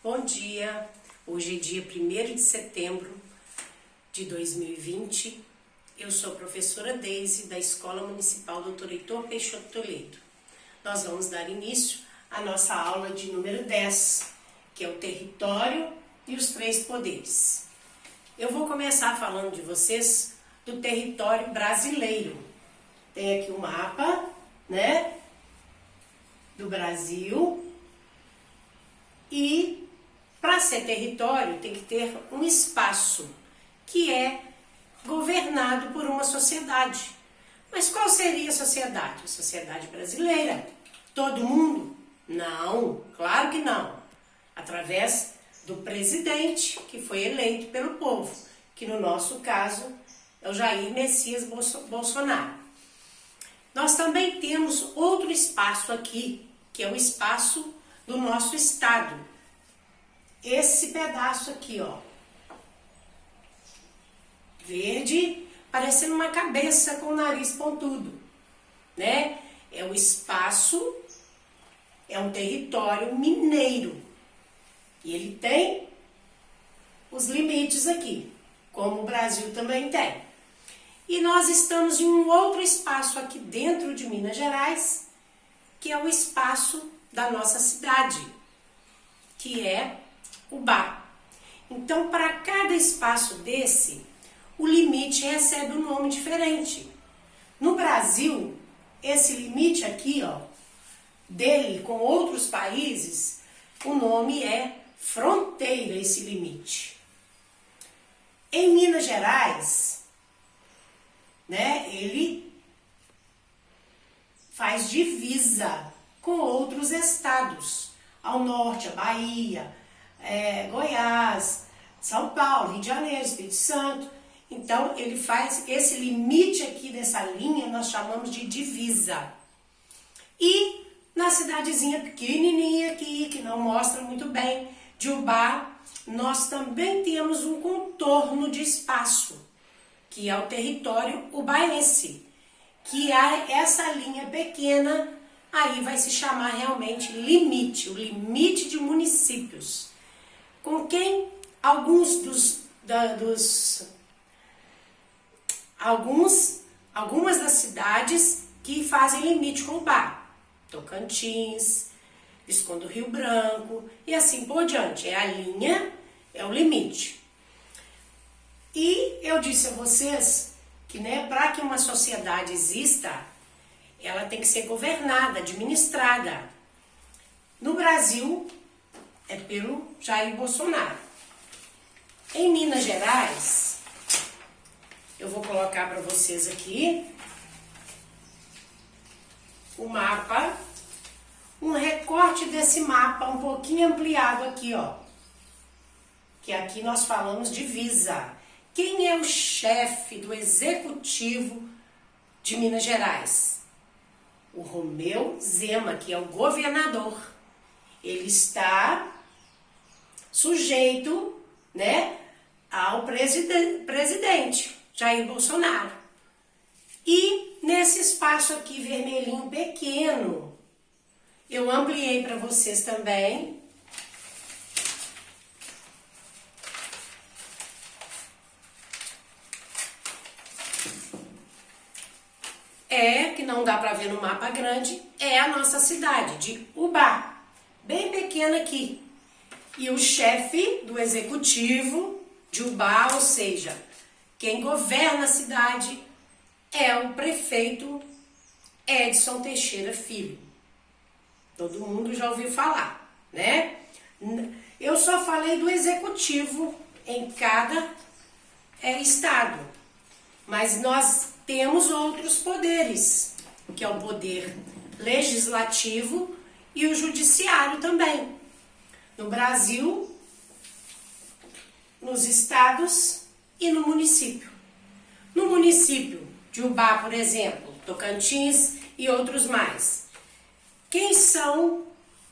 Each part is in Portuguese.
Bom dia, hoje é dia 1º de setembro de 2020. Eu sou a professora Deise da Escola Municipal Dr. Heitor Peixoto Toledo. Nós vamos dar início à nossa aula de número 10, que é o território e os 3 poderes. Eu vou começar falando de vocês do território brasileiro. Tem aqui o mapa, né, do Brasil. E para ser território tem que ter um espaço que é governado por uma sociedade. Mas qual seria a sociedade? A sociedade brasileira? Todo mundo? Não, claro que não. Através do presidente que foi eleito pelo povo, que no nosso caso é o Jair Messias Bolsonaro. Nós também temos outro espaço aqui, que é o espaço do nosso estado. Esse pedaço aqui, ó, verde, parecendo uma cabeça com o nariz pontudo, né? É o espaço, é um território mineiro. E ele tem os limites aqui, como o Brasil também tem. E nós estamos em um outro espaço aqui dentro de Minas Gerais, que é o espaço da nossa cidade, que é Ubá. Então, para cada espaço desse, o limite recebe um nome diferente. No Brasil, esse limite aqui, ó, dele com outros países, o nome é fronteira, esse limite. Em Minas Gerais, né, ele faz divisa com outros estados, ao norte, a Bahia, Goiás, São Paulo, Rio de Janeiro, Espírito Santo. Então, ele faz esse limite aqui dessa linha, nós chamamos de divisa. E na cidadezinha pequenininha aqui, que não mostra muito bem, de Ubá, nós também temos um contorno de espaço, que é o território ubaense, que é essa linha pequena, aí vai se chamar realmente limite, o limite de municípios, com quem algumas das cidades que fazem limite com o Ubá, Tocantins, Visconde do Rio Branco e assim por diante. É a linha, é o limite. E eu disse a vocês que, né, para que uma sociedade exista, ela tem que ser governada, administrada. No Brasil, é pelo Jair Bolsonaro. Em Minas Gerais, eu vou colocar para vocês aqui o mapa, um recorte desse mapa um pouquinho ampliado aqui, ó. Que aqui nós falamos divisa. Quem é o chefe do executivo de Minas Gerais? O Romeu Zema, que é o governador. Ele está sujeito, né, ao presidente Jair Bolsonaro. E nesse espaço aqui vermelhinho pequeno, eu ampliei para vocês também. Que não dá para ver no mapa grande, é a nossa cidade de Ubá, bem pequena aqui. E o chefe do executivo de Ubá, ou seja, quem governa a cidade, é o prefeito Edson Teixeira Filho. Todo mundo já ouviu falar, né? Eu só falei do executivo em cada estado, mas nós temos outros poderes, que é o poder legislativo e o judiciário também. No Brasil, nos estados e no município. No município de Ubá, por exemplo, Tocantins e outros mais. Quem são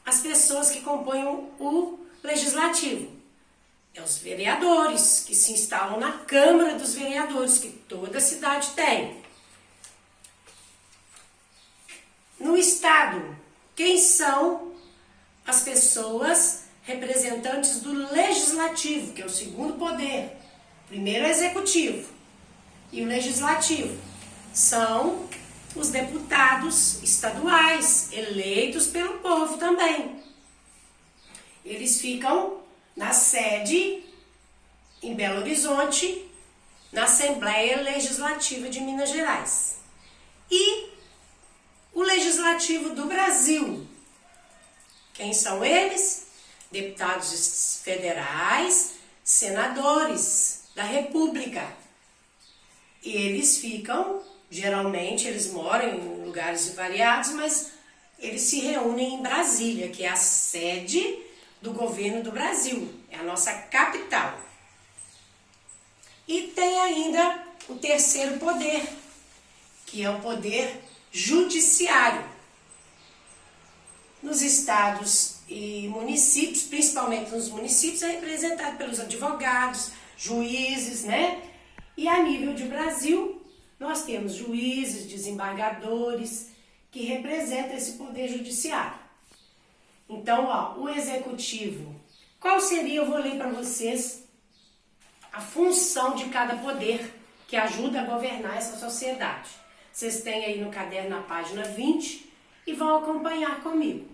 as pessoas que compõem o legislativo? É os vereadores, que se instalam na Câmara dos Vereadores, que toda cidade tem. No estado, quem são as pessoas representantes do legislativo, que é o segundo poder. Primeiro é o executivo e o legislativo. São os deputados estaduais, eleitos pelo povo também. Eles ficam na sede em Belo Horizonte, na Assembleia Legislativa de Minas Gerais. E o Legislativo do Brasil. Quem são eles? Deputados federais, senadores da República. E eles ficam, geralmente eles moram em lugares variados, mas eles se reúnem em Brasília, que é a sede do governo do Brasil, é a nossa capital. E tem ainda o terceiro poder, que é o poder judiciário. Nos estados e municípios, principalmente nos municípios, é representado pelos advogados, juízes, né? E a nível de Brasil, nós temos juízes, desembargadores, que representam esse poder judiciário. Então, ó, o executivo, qual seria, eu vou ler para vocês, a função de cada poder que ajuda a governar essa sociedade. Vocês têm aí no caderno na página 20 e vão acompanhar comigo.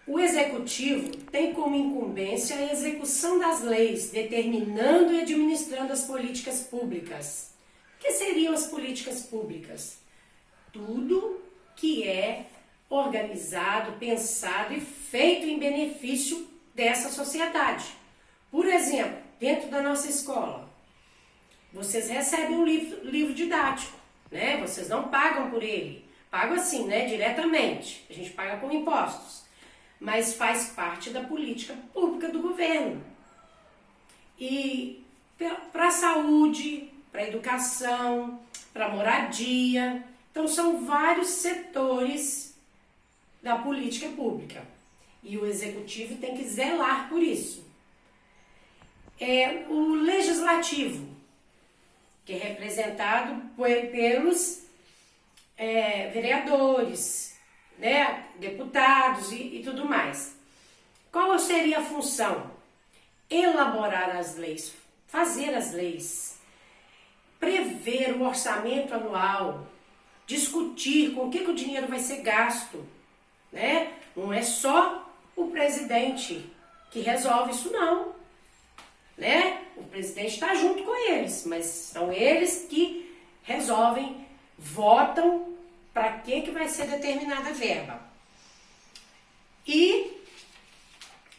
O executivo tem como incumbência a execução das leis, determinando e administrando as políticas públicas. O que seriam as políticas públicas? Tudo que é organizado, pensado e feito em benefício dessa sociedade. Por exemplo, dentro da nossa escola, vocês recebem um livro didático, né? Vocês não pagam por ele, pagam assim, né? Diretamente, a gente paga com impostos, mas faz parte da política pública do governo. E para a saúde, para a educação, para a moradia, então são vários setores da política pública. E o executivo tem que zelar por isso. O legislativo, que é representado pelos vereadores, né, deputados e tudo mais. Qual seria a função? Elaborar as leis, fazer as leis, prever o orçamento anual, discutir com o que o dinheiro vai ser gasto, né? Não é só o presidente que resolve isso, não, né? O presidente está junto com eles, mas são eles que resolvem, votam para que vai ser determinada verba. E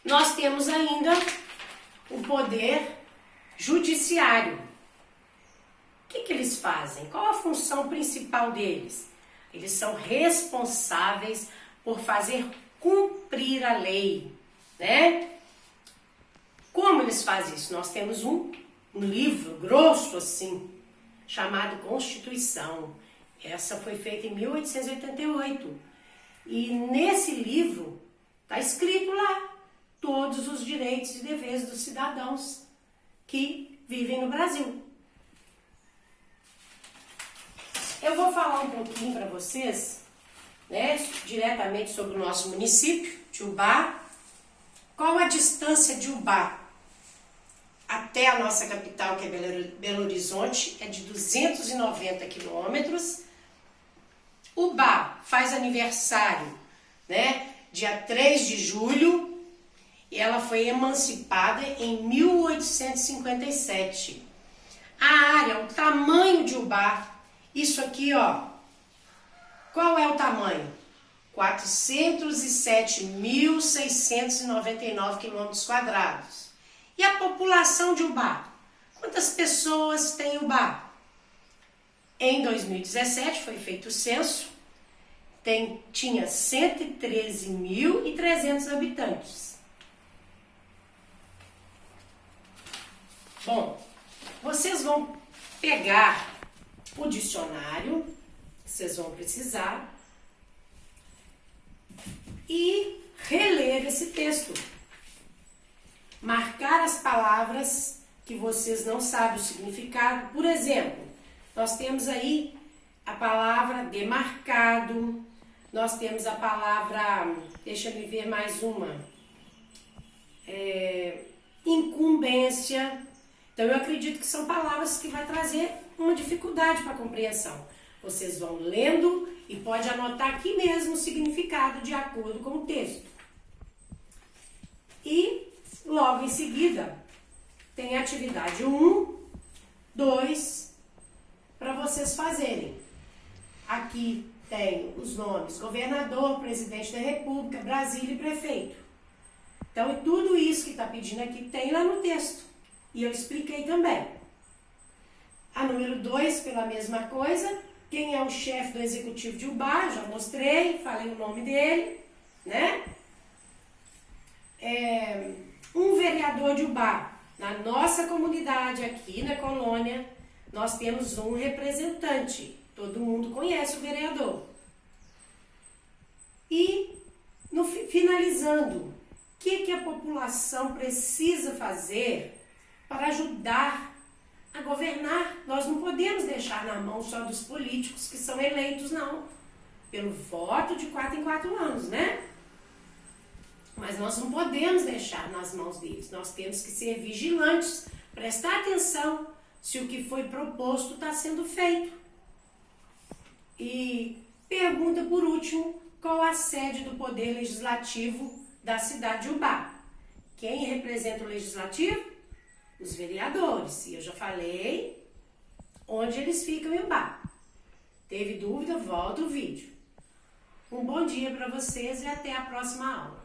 nós temos ainda o poder judiciário. O que eles fazem? Qual a função principal deles? Eles são responsáveis por fazer cumprir a lei, né? Como eles fazem isso? Nós temos um livro grosso assim, chamado Constituição. Essa foi feita em 1888. E nesse livro está escrito lá todos os direitos e deveres dos cidadãos que vivem no Brasil. Eu vou falar um pouquinho para vocês, né, diretamente sobre o nosso município de Ubá. Qual a distância de Ubá até a nossa capital, que é Belo Horizonte? É de 290 quilômetros. Ubá faz aniversário, né, dia 3 de julho, e ela foi emancipada em 1857. A área, o tamanho de Ubá, isso aqui, ó, qual é o tamanho? 407.699 quilômetros quadrados. E a população de Ubá? Quantas pessoas tem Ubá? Em 2017 foi feito o censo, tinha 113.300 habitantes. Bom, vocês vão pegar o dicionário, vocês vão precisar, e reler esse texto. Marcar as palavras que vocês não sabem o significado. Por exemplo, nós temos aí a palavra demarcado, Nós temos a palavra, deixa eu ver mais uma, incumbência. Então eu acredito que são palavras que vai trazer uma dificuldade para a compreensão. Vocês vão lendo e pode anotar aqui mesmo o significado de acordo com o texto. E logo em seguida tem a atividade 1, 2, para vocês fazerem. Aqui tem os nomes governador, presidente da república, Brasília e prefeito. Então, tudo isso que está pedindo aqui tem lá no texto. E eu expliquei também. A número 2, pela mesma coisa, quem é o chefe do executivo de Ubá, já mostrei, falei o nome dele, né? Um vereador de Ubá. Na nossa comunidade aqui na colônia, nós temos um representante. Todo mundo conhece o vereador. E, finalizando, o que a população precisa fazer para ajudar a governar? Nós não podemos deixar na mão só dos políticos que são eleitos, não. Pelo voto de 4 em 4 anos, né? Mas nós não podemos deixar nas mãos deles. Nós temos que ser vigilantes, prestar atenção se o que foi proposto está sendo feito. E pergunta por último, qual a sede do Poder Legislativo da cidade de Ubá? Quem representa o Legislativo? Os vereadores. E eu já falei onde eles ficam em Ubá. Teve dúvida? Volta o vídeo. Um bom dia para vocês e até a próxima aula.